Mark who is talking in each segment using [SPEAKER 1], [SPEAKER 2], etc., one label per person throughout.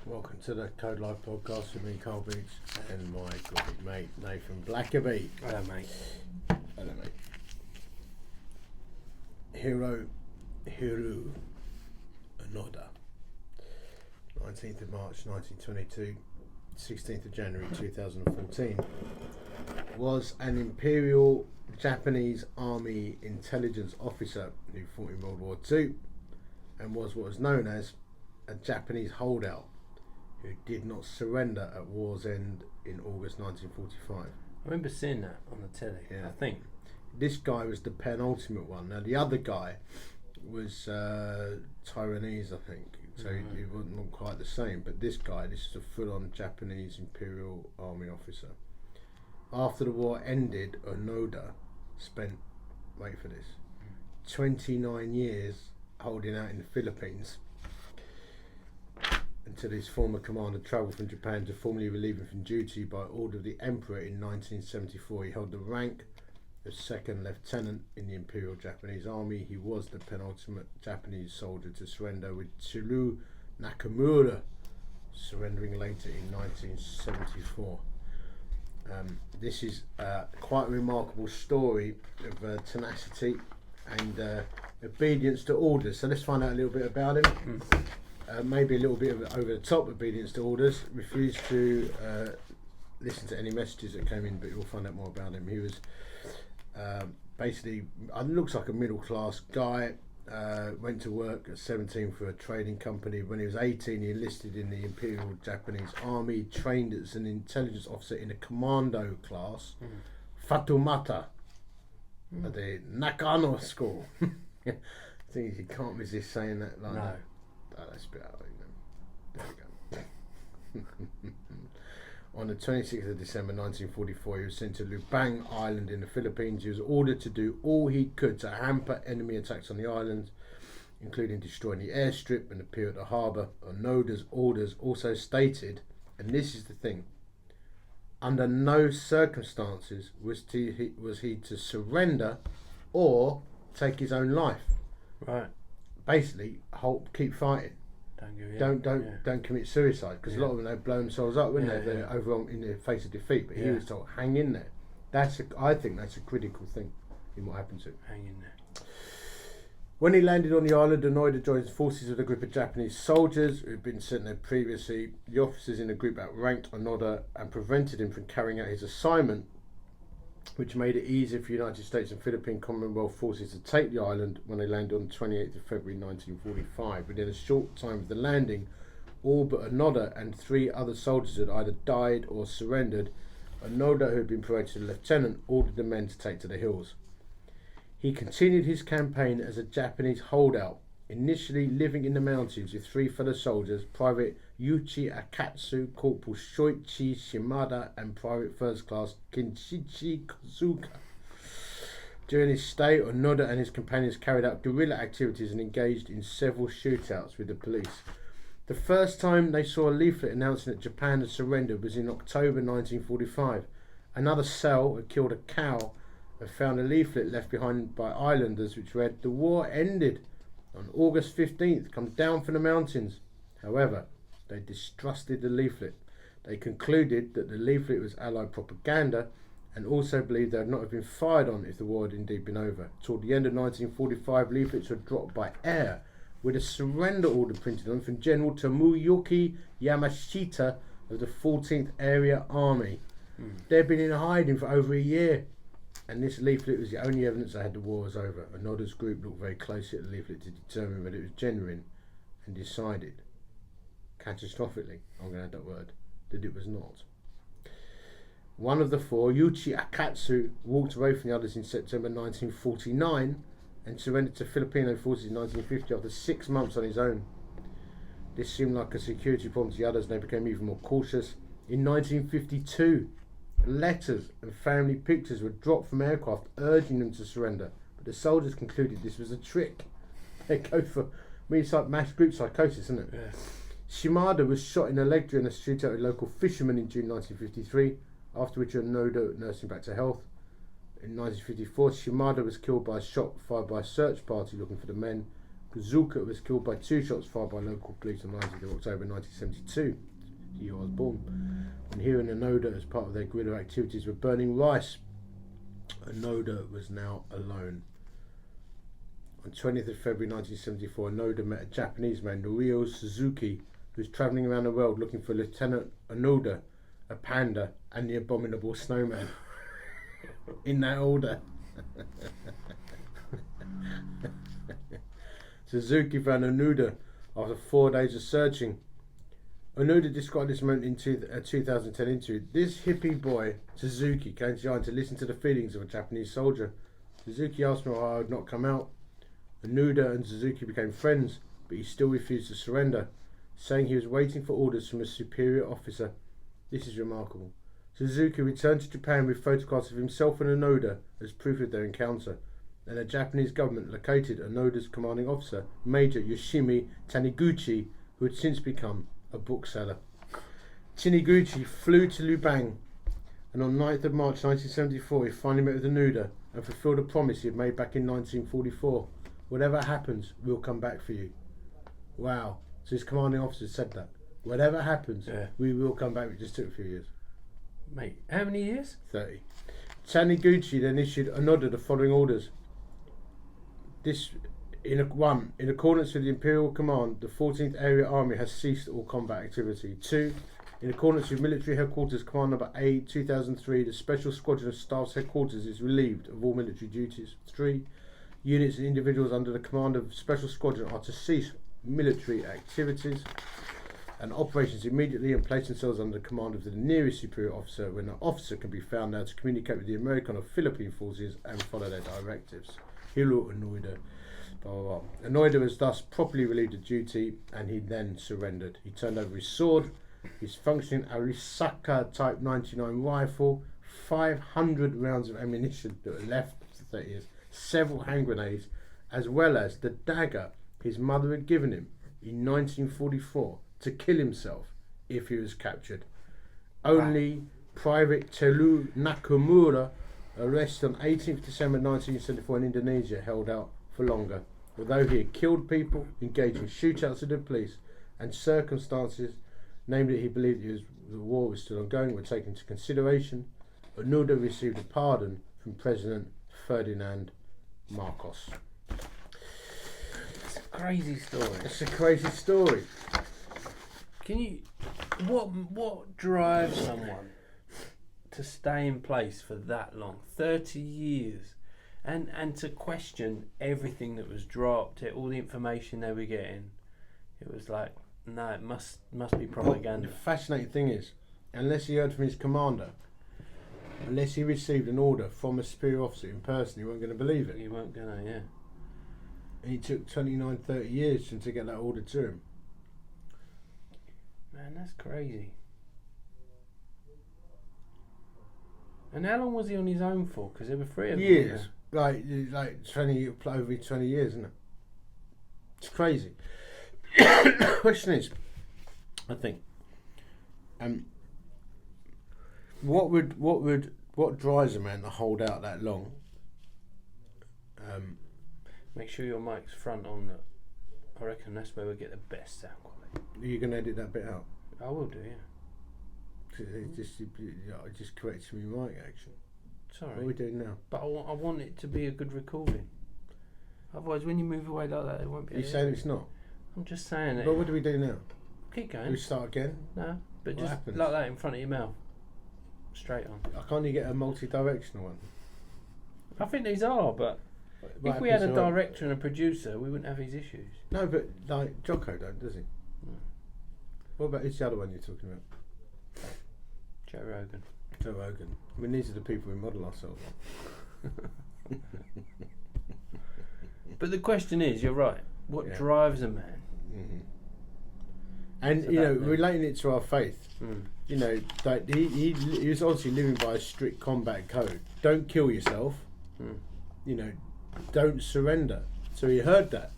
[SPEAKER 1] Welcome to the CODELIFE Podcast with me, Carl Beach, and my good mate, Nathan Blackerby.
[SPEAKER 2] Hello, mate.
[SPEAKER 1] Hello, mate. Hiroyu Onoda, 19th of March 1922, 16th of January 2014, was an Imperial Japanese Army intelligence officer who fought in World War II and was what was known as a Japanese holdout who did not surrender at war's end in August 1945.
[SPEAKER 2] I remember seeing that on the telly,
[SPEAKER 1] Yeah.
[SPEAKER 2] I think.
[SPEAKER 1] This guy was the penultimate one. Now the other guy was Taiwanese, I think, so he wasn't quite the same. But this guy, this is a full-on Japanese Imperial Army officer. After the war ended, Onoda spent, wait for this, 29 years holding out in the Philippines until his former commander travelled from Japan to formally relieve him from duty by order of the Emperor in 1974. He held the rank of second lieutenant in the Imperial Japanese Army. He was the penultimate Japanese soldier to surrender, with Tsuruo Nakamura surrendering later in 1974. This is quite a remarkable story of tenacity and obedience to orders. So let's find out a little bit about him. Maybe a little bit of over the top obedience to orders. Refused to listen to any messages that came in, but you'll find out more about him. He was basically, looks like a middle class guy. Went to work at 17 for a trading company. When he was 18, he enlisted in the Imperial Japanese Army, trained as an intelligence officer in a commando class, Fatumata, at the Nakano school. Thing is, you can't resist saying that like that. Oh, that's a bit out there we go. On the 26th of December 1944, he was sent to Lubang Island in the Philippines. He was ordered to do all he could to hamper enemy attacks on the island, including destroying the airstrip and appear at the harbour. Onoda's orders also stated, and this is the thing, under no circumstances was he to surrender or take his own life.
[SPEAKER 2] Right.
[SPEAKER 1] Basically, keep fighting. Don't commit suicide, because a lot of them, they blow themselves up, wouldn't they? They're overwhelmed in the face of defeat. But he was told, hang in there. I think that's a critical thing in what happened to him.
[SPEAKER 2] Hang in there.
[SPEAKER 1] When he landed on the island, Onoda joined forces with a group of Japanese soldiers who had been sent there previously. The officers in the group outranked Onoda and prevented him from carrying out his assignment, which made it easier for United States and Philippine Commonwealth forces to take the island when they landed on the 28th of February 1945. Within a short time of the landing, all but Onoda and 3 other soldiers had either died or surrendered. Onoda, who had been promoted to lieutenant, ordered the men to take to the hills. He continued his campaign as a Japanese holdout, initially living in the mountains with 3 fellow soldiers, Private Yuichi Akatsu, Corporal Shoichi Shimada, and Private First Class Kinshichi Kozuka. During his stay, Onoda and his companions carried out guerrilla activities and engaged in several shootouts with the police. The first time they saw a leaflet announcing that Japan had surrendered was in October 1945. Another cell had killed a cow and found a leaflet left behind by islanders which read, "The war ended on August 15th, come down from the mountains." However, they distrusted the leaflet. They concluded that the leaflet was Allied propaganda and also believed they would not have been fired on if the war had indeed been over. Toward the end of 1945, leaflets were dropped by air with a surrender order printed on from General Tomoyuki Yamashita of the 14th Area Army. They'd been in hiding for over a year, and this leaflet was the only evidence they had the war was over. Onoda's group looked very closely at the leaflet to determine whether it was genuine and decided, catastrophically, I'm going to add that word, that it was not. One of the 4, Yuichi Akatsu, walked away from the others in September 1949 and surrendered to Filipino forces in 1950 after 6 months on his own. This seemed like a security problem to the others, and they became even more cautious. In 1952, letters and family pictures were dropped from aircraft urging them to surrender, but the soldiers concluded this was a trick. They go for, it's like mass group psychosis, isn't it?
[SPEAKER 2] Yeah.
[SPEAKER 1] Shimada was shot in the leg during a shootout with local fishermen in June 1953, after which Onoda nursed him back to health. In 1954, Shimada was killed by a shot fired by a search party looking for the men. Kazuka was killed by 2 shots fired by local police on 19th of October 1972, the year I was born, when he and Onoda, as part of their guerrilla activities, were burning rice. Onoda was now alone. On 20th of February 1974, Onoda met a Japanese man, Norio Suzuki, who was travelling around the world looking for Lieutenant Onoda, a panda, and the abominable snowman. In that order. Suzuki found Onoda after 4 days of searching. Onoda described this moment in a 2010 interview. This hippie boy, Suzuki, came to the island to listen to the feelings of a Japanese soldier. Suzuki asked me why I would not come out. Onoda and Suzuki became friends, but he still refused to surrender, saying he was waiting for orders from a superior officer. This is remarkable. Suzuki returned to Japan with photographs of himself and Onoda as proof of their encounter, and the Japanese government located Onoda's commanding officer, Major Yoshimi Taniguchi, who had since become a bookseller. Taniguchi flew to Lubang, and on 9th of March 1974 he finally met with Onoda and fulfilled a promise he had made back in 1944. Whatever happens, we'll come back for you. Wow. So his commanding officer said that. Whatever happens, we will come back. It just took a few years.
[SPEAKER 2] Mate, how many years?
[SPEAKER 1] 30. Taniguchi then issued Onoda the following orders. This, in accordance with the Imperial Command, the 14th Area Army has ceased all combat activity. 2. In accordance with Military Headquarters Command Number A 2003, the Special Squadron of Staff's Headquarters is relieved of all military duties. 3. Units and individuals under the command of Special Squadron are to cease military activities and operations immediately and place themselves under the command of the nearest superior officer when an officer can be found now to communicate with the American or Philippine forces and follow their directives. Hiro Onoda. Onoda was thus properly relieved of duty and he then surrendered. He turned over his sword, his functioning Arisaka Type 99 rifle, 500 rounds of ammunition that were left for 30 years, several hand grenades, as well as the dagger his mother had given him in 1944 to kill himself if he was captured. Only Private Telu Nakamura, arrested on 18th December 1974 in Indonesia, held out for longer. Although he had killed people, engaged in shootouts with the police, and circumstances, namely he believed the war was still ongoing, were taken into consideration, Onoda received a pardon from President Ferdinand Marcos.
[SPEAKER 2] It's a crazy story.
[SPEAKER 1] It's a crazy story.
[SPEAKER 2] Can you... What drives someone to stay in place for that long? 30 years. And to question everything that was dropped, all the information they were getting. It was like, no, it must be propaganda.
[SPEAKER 1] The fascinating thing is, unless he heard from his commander, unless he received an order from a superior officer in person, he wasn't going to believe it.
[SPEAKER 2] You weren't going to, yeah.
[SPEAKER 1] And he took 29, 30 years to get that order to him.
[SPEAKER 2] Man, that's crazy. And how long was he on his own for? Because there were 3 of them.
[SPEAKER 1] Years. Like 20, over 20 years, isn't it? It's crazy. The question is, I think, what drives a man to hold out that long?
[SPEAKER 2] Make sure your mic's front on that. I reckon that's where we get the best sound quality.
[SPEAKER 1] Are you going to edit that bit out?
[SPEAKER 2] I will do, yeah.
[SPEAKER 1] It just corrects me mic action.
[SPEAKER 2] Sorry.
[SPEAKER 1] What are we doing now?
[SPEAKER 2] But I want it to be a good recording. Otherwise, when you move away like that, it won't be.
[SPEAKER 1] Are you saying it's not?
[SPEAKER 2] I'm just saying it.
[SPEAKER 1] But what do we do now?
[SPEAKER 2] Keep going.
[SPEAKER 1] Do we start again?
[SPEAKER 2] No, but
[SPEAKER 1] What
[SPEAKER 2] just
[SPEAKER 1] happens?
[SPEAKER 2] like that in front of your mouth. Straight on.
[SPEAKER 1] Can't you get a multi-directional one?
[SPEAKER 2] I think these are, but
[SPEAKER 1] What
[SPEAKER 2] if we had a
[SPEAKER 1] happens to
[SPEAKER 2] director and a producer, we wouldn't have these issues.
[SPEAKER 1] No, but like Jocko don't, does he?
[SPEAKER 2] No.
[SPEAKER 1] What about who's the other one you're talking about?
[SPEAKER 2] Joe Rogan.
[SPEAKER 1] Joe Rogan. I mean, these are the people we model ourselves on.
[SPEAKER 2] But the question is, you're right. What drives a man?
[SPEAKER 1] Mm-hmm. And
[SPEAKER 2] So
[SPEAKER 1] you know,
[SPEAKER 2] that means-
[SPEAKER 1] relating it to our faith, you know, like he was obviously living by a strict combat code. Don't kill yourself. You know, don't surrender. So he heard that.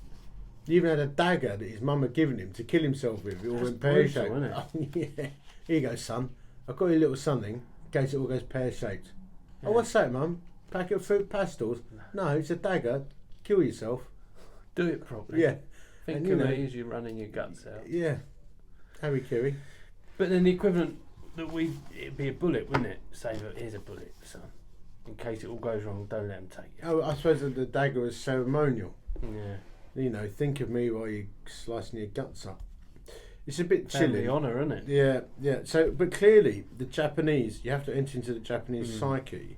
[SPEAKER 1] He even had a dagger that his mum had given him to kill himself with. It all went pear-shaped.
[SPEAKER 2] brutal, isn't it?
[SPEAKER 1] Yeah. Here you go, son. I've got you a little something in case it all goes pear-shaped.
[SPEAKER 2] Yeah.
[SPEAKER 1] Oh, what's that, mum? Packet of fruit pastels? No, it's a dagger. Kill yourself.
[SPEAKER 2] Do it properly.
[SPEAKER 1] Yeah.
[SPEAKER 2] Think
[SPEAKER 1] And,
[SPEAKER 2] of me as you're running your guts out.
[SPEAKER 1] Yeah. Harry Kiri.
[SPEAKER 2] But then the equivalent it'd be a bullet, wouldn't it? Say, look, here's a bullet, son. In case it all goes wrong, don't let them take you.
[SPEAKER 1] Oh, I suppose that the dagger is ceremonial.
[SPEAKER 2] Yeah.
[SPEAKER 1] You know, think of me while you're slicing your guts up. It's a bit chilly.
[SPEAKER 2] Family honour, isn't it?
[SPEAKER 1] Yeah, yeah. So, but clearly, the Japanese, you have to enter into the Japanese psyche,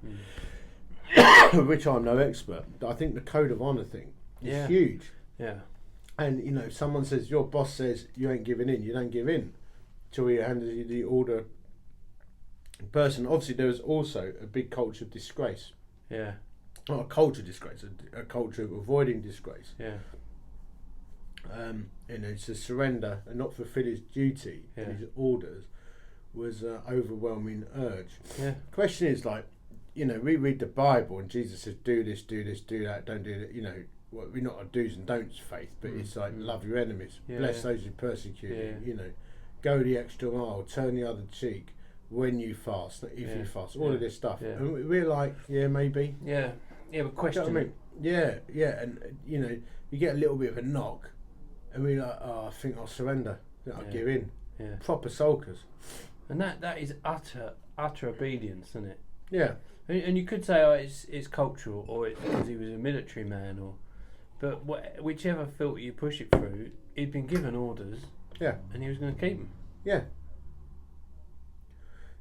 [SPEAKER 1] which I'm no expert. But I think the code of honour thing is huge.
[SPEAKER 2] Yeah.
[SPEAKER 1] And, you know, if someone says, your boss says you ain't giving in, you don't give in till he hands you the order in person. Obviously, there was also a big culture of disgrace.
[SPEAKER 2] Yeah.
[SPEAKER 1] Not a culture of disgrace, a culture of avoiding disgrace.
[SPEAKER 2] Yeah.
[SPEAKER 1] You know, to surrender and not fulfil his duty and his orders was an overwhelming urge.
[SPEAKER 2] Yeah.
[SPEAKER 1] Question is, like, you know, we read the Bible and Jesus says, do this, do that, don't do that. You know, we're not a do's and don'ts faith, but it's like love your enemies, bless those who persecute you. You know, go the extra mile, turn the other cheek when you fast, not if you fast. All of this stuff, and we're like, maybe.
[SPEAKER 2] Yeah, but question.
[SPEAKER 1] You know what I mean? Yeah, and you know, you get a little bit of a knock, and we're like, I think I'll surrender. I'll give in.
[SPEAKER 2] Yeah.
[SPEAKER 1] Proper sulkers.
[SPEAKER 2] And that is utter obedience, isn't it?
[SPEAKER 1] Yeah.
[SPEAKER 2] And you could say, it's cultural, or it's because he was a military man, but whichever filter you push it through, he'd been given orders.
[SPEAKER 1] Yeah.
[SPEAKER 2] And he was going to keep them.
[SPEAKER 1] Yeah.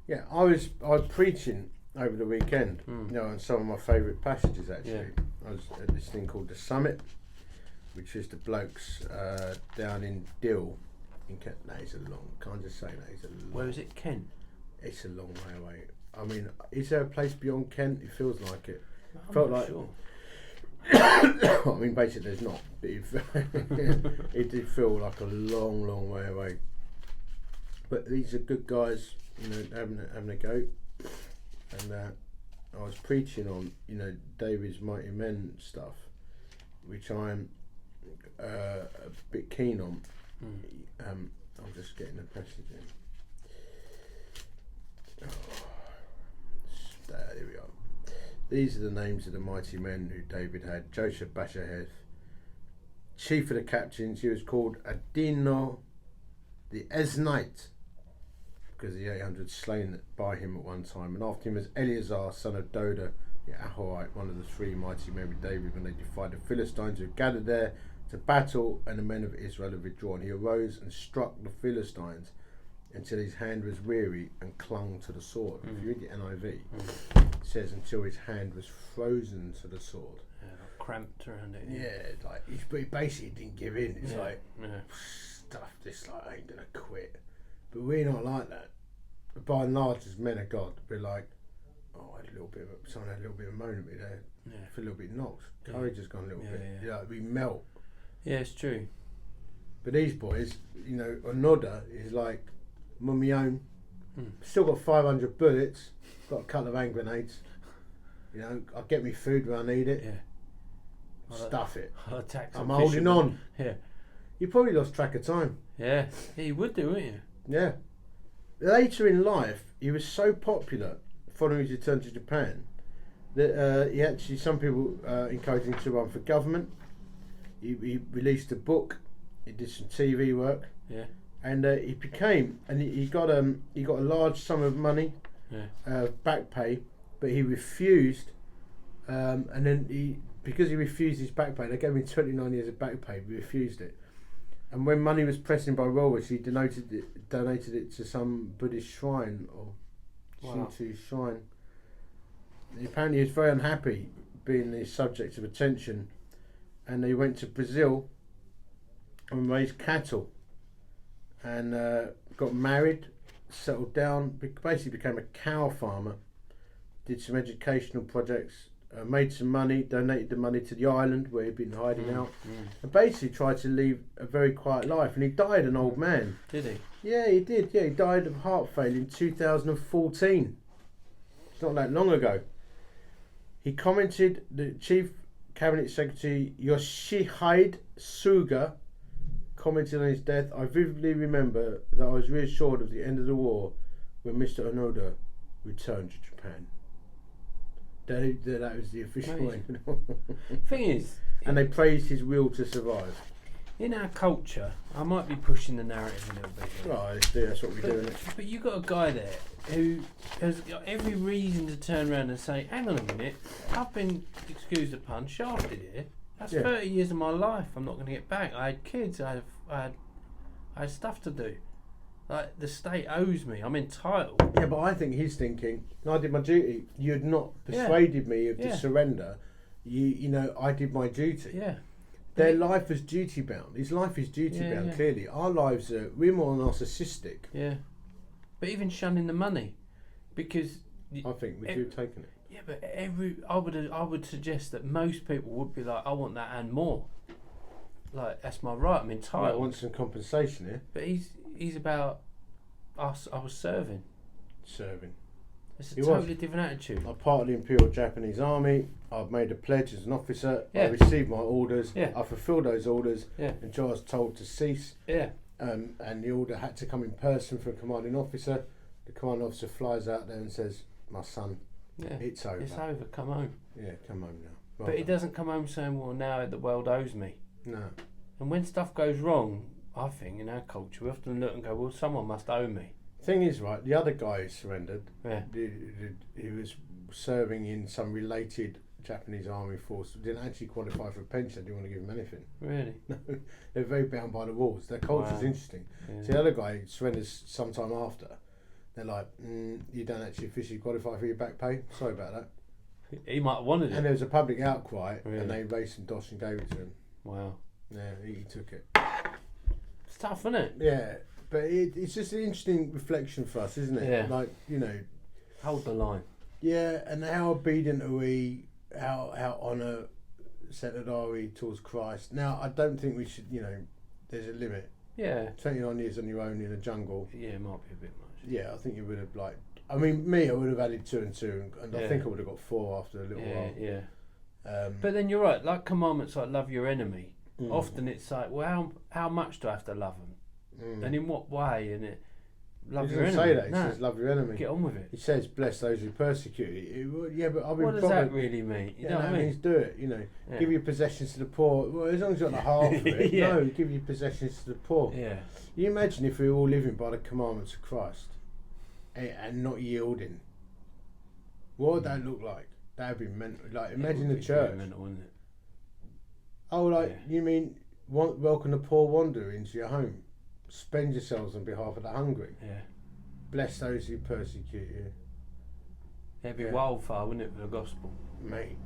[SPEAKER 1] Yeah. I was preaching over the weekend, you know, on some of my favourite passages actually.
[SPEAKER 2] Yeah.
[SPEAKER 1] I was at this thing called the Summit, which is the blokes down in Dill in Kent. That is a long. Can't just say that. It's a long.
[SPEAKER 2] Where is it, Kent?
[SPEAKER 1] It's a long way away. I mean, is there a place beyond Kent? It feels like it.
[SPEAKER 2] I'm
[SPEAKER 1] Felt
[SPEAKER 2] not
[SPEAKER 1] like.
[SPEAKER 2] sure.
[SPEAKER 1] I mean, basically, there's not. But it did feel like a long, long way away. But these are good guys, you know, having a go. And I was preaching on, you know, David's Mighty Men stuff, which I'm a bit keen on. I'm just getting the passage in. Here we are. These are the names of the mighty men who David had. Joseph Bassheheth, chief of the captains. He was called Adino the Eznite, because the 800 slain by him at one time. And after him was Eleazar, son of Doda, the Ahorite, one of the three mighty men with David when they defied the Philistines who had gathered there to battle, and the men of Israel had withdrawn. He arose and struck the Philistines until his hand was weary and clung to the sword. If you read the NIV, it says until his hand was frozen to the sword.
[SPEAKER 2] Yeah, like cramped around it.
[SPEAKER 1] Yeah, like he basically didn't give in. It's like
[SPEAKER 2] Yeah.
[SPEAKER 1] stuff. This like I ain't gonna quit. But we're not like that. By and large, as men of God, we're like, I had a little bit of someone had a little bit of a moan at me there.
[SPEAKER 2] Yeah.
[SPEAKER 1] I feel a little bit knocked. Courage has gone a little bit.
[SPEAKER 2] Yeah.
[SPEAKER 1] Yeah, we melt.
[SPEAKER 2] Yeah, it's true.
[SPEAKER 1] But these boys, you know, Onoda is like mummy own. Still got 500 bullets. Got a couple of hand grenades. You know, I'll get me food when I need it.
[SPEAKER 2] Yeah.
[SPEAKER 1] Stuff it.
[SPEAKER 2] I'll attack some
[SPEAKER 1] I'm holding
[SPEAKER 2] fishermen.
[SPEAKER 1] on.
[SPEAKER 2] Yeah.
[SPEAKER 1] You probably lost track of time.
[SPEAKER 2] Yeah. You would do, wouldn't you?
[SPEAKER 1] Yeah. Later in life, he was so popular following his return to Japan that he actually, some people encouraged him to run for government. He released a book. He did some TV work.
[SPEAKER 2] Yeah.
[SPEAKER 1] And he became, and he got a large sum of money, back pay, but he refused. And then because he refused his back pay, they gave him 29 years of back pay. He refused it. And when money was pressing by Rollers, he donated it to some Buddhist shrine or Shinto shrine. Apparently, he was very unhappy being the subject of attention, and he went to Brazil and raised cattle, and got married, settled down, basically became a cow farmer, did some educational projects, made some money, donated the money to the island where he'd been hiding out, and basically tried to live a very quiet life. And he died an old man.
[SPEAKER 2] Did he?
[SPEAKER 1] Yeah, he did. Yeah, he died of heart failure in 2014. It's not that long ago. He commented, the Chief Cabinet Secretary Yoshihide Suga commented on his death, "I vividly remember that I was reassured of the end of the war when Mr. Onoda returned to Japan." That was the official end.
[SPEAKER 2] Thing is,
[SPEAKER 1] And they praised his will to survive.
[SPEAKER 2] in our culture, I might be pushing the narrative a little bit here.
[SPEAKER 1] Right, that's what we do. Isn't it?
[SPEAKER 2] But you got a guy there who has got every reason to turn around and say, hang on a minute, I've been, excuse the pun, shafted here. That's 30 years of my life I'm not going to get back. I had kids, I had stuff to do. Like, the state owes me, I'm entitled.
[SPEAKER 1] Yeah, but I think he's thinking, I did my duty. You had not persuaded me to surrender. You know, I did my duty.
[SPEAKER 2] Yeah.
[SPEAKER 1] Their life is duty bound. His life is duty bound, clearly. Our lives are, we're more narcissistic.
[SPEAKER 2] Yeah. But even shunning the money, because...
[SPEAKER 1] I think we have taken it.
[SPEAKER 2] Yeah, but I would suggest that most people would be like, I want that and more. Like, that's my right, I'm entitled.
[SPEAKER 1] Well, I want some compensation here.
[SPEAKER 2] But he's about us. I was serving. It's a totally different attitude.
[SPEAKER 1] I'm part of the Imperial Japanese Army. I've made a pledge as an officer.
[SPEAKER 2] Yeah.
[SPEAKER 1] I received my orders.
[SPEAKER 2] Yeah.
[SPEAKER 1] I fulfilled those orders.
[SPEAKER 2] Yeah.
[SPEAKER 1] Until I was told to cease.
[SPEAKER 2] Yeah.
[SPEAKER 1] And the order had to come in person for a commanding officer. The commanding officer flies out there and says, my son, it's over.
[SPEAKER 2] It's over, come home.
[SPEAKER 1] Yeah, come home now.
[SPEAKER 2] But he doesn't come home saying, well, now the world owes me.
[SPEAKER 1] No.
[SPEAKER 2] And when stuff goes wrong, I think in our culture, we often look and go, well, someone must owe me.
[SPEAKER 1] Thing is, right, the other guy who surrendered, he was serving in some related Japanese army force, didn't actually qualify for a pension, didn't want to give him anything.
[SPEAKER 2] Really?
[SPEAKER 1] No, they're very bound by the rules. Their culture's interesting.
[SPEAKER 2] Yeah.
[SPEAKER 1] So the other guy surrenders sometime after. They're like, you don't actually officially qualify for your back pay. Sorry about that.
[SPEAKER 2] He might have wanted it.
[SPEAKER 1] And there was a public outcry,
[SPEAKER 2] Really?
[SPEAKER 1] and they raised some dosh and gave it to him.
[SPEAKER 2] Wow.
[SPEAKER 1] Yeah, he took it.
[SPEAKER 2] It's tough, isn't it?
[SPEAKER 1] Yeah, but it's just an interesting reflection for us, isn't it?
[SPEAKER 2] Yeah.
[SPEAKER 1] Like, you know.
[SPEAKER 2] Hold the line.
[SPEAKER 1] Yeah, and how obedient are we? How honour centred are we towards Christ? Now, I don't think we should, you know, there's a limit.
[SPEAKER 2] Yeah.
[SPEAKER 1] 29 years on your own in a jungle.
[SPEAKER 2] Yeah, it might be a bit much.
[SPEAKER 1] Yeah, I think you would have, like, I mean, I would have added 2 and 2, and I think I would have got 4 after a little while.
[SPEAKER 2] Yeah. But then you're right, like commandments like love your enemy, often it's like, well, how much do I have to love them? And in what way? And it, love your enemy.
[SPEAKER 1] He doesn't say that, he says love your enemy.
[SPEAKER 2] Get on with it.
[SPEAKER 1] He says bless those who persecute you. Yeah, but I've been
[SPEAKER 2] what does that really mean? You know what I mean?
[SPEAKER 1] Means do it, you know. Yeah. Give your possessions to the poor. Well, as long as you've got the heart for it. No, give your possessions to the poor.
[SPEAKER 2] Yeah.
[SPEAKER 1] You imagine if we were all living by the commandments of Christ and not yielding. What would that look like? That would be mental. Like, imagine the church.
[SPEAKER 2] Mental, wouldn't it?
[SPEAKER 1] Oh, like, you mean welcome the poor wanderer into your home? Spend yourselves on behalf of the hungry.
[SPEAKER 2] Yeah.
[SPEAKER 1] Bless those who persecute you.
[SPEAKER 2] It'd be wildfire, wouldn't it, for the gospel?
[SPEAKER 1] Mate,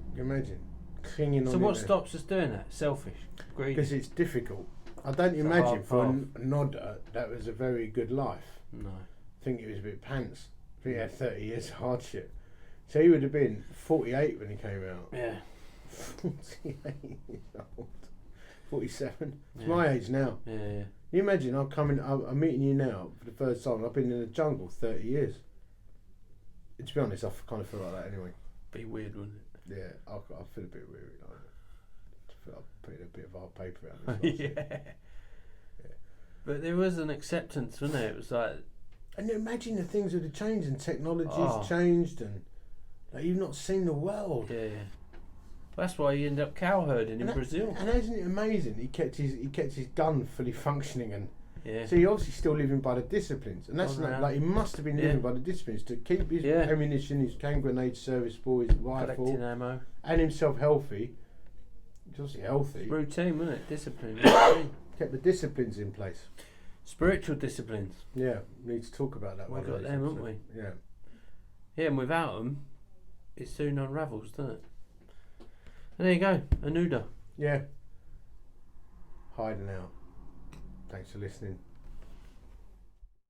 [SPEAKER 1] can you imagine? Clinging on.
[SPEAKER 2] So what stops us doing that? Selfish, greedy.
[SPEAKER 1] Because it's difficult. I don't imagine for a nodder that was a very good life.
[SPEAKER 2] No.
[SPEAKER 1] I think it was a bit pants. I think he had 30 years of hardship. So he would have been 48 when he came out.
[SPEAKER 2] Yeah.
[SPEAKER 1] 48 years old. 47. It's my age now.
[SPEAKER 2] Yeah.
[SPEAKER 1] You imagine I'm meeting you now for the first time. I've been in the jungle 30 years. To be honest, I kind of feel like that anyway.
[SPEAKER 2] Be weird, wouldn't it?
[SPEAKER 1] Yeah, I feel a bit weird. I feel like I'm putting a bit of hard paper out.
[SPEAKER 2] Yeah. But there was an acceptance, wasn't there? It was like...
[SPEAKER 1] And imagine the things that have changed and technology's changed and like, you've not seen the world.
[SPEAKER 2] Yeah. That's why he ended up cow herding in Brazil.
[SPEAKER 1] And isn't it amazing? He kept his gun fully functioning, and so he obviously still living by the disciplines. And that's like he must have been living by the disciplines to keep his ammunition, his hand grenade serviceable, his rifle,
[SPEAKER 2] collecting ammo,
[SPEAKER 1] and himself healthy. He's obviously healthy.
[SPEAKER 2] Routine, wasn't it? Discipline.
[SPEAKER 1] Kept the disciplines in place.
[SPEAKER 2] Spiritual disciplines.
[SPEAKER 1] Yeah, we need to talk about that.
[SPEAKER 2] We've got them, haven't we?
[SPEAKER 1] Yeah.
[SPEAKER 2] Yeah, and without them, it soon unravels, doesn't it? And there you go, Anuda.
[SPEAKER 1] Yeah. Hiding out. Thanks for listening.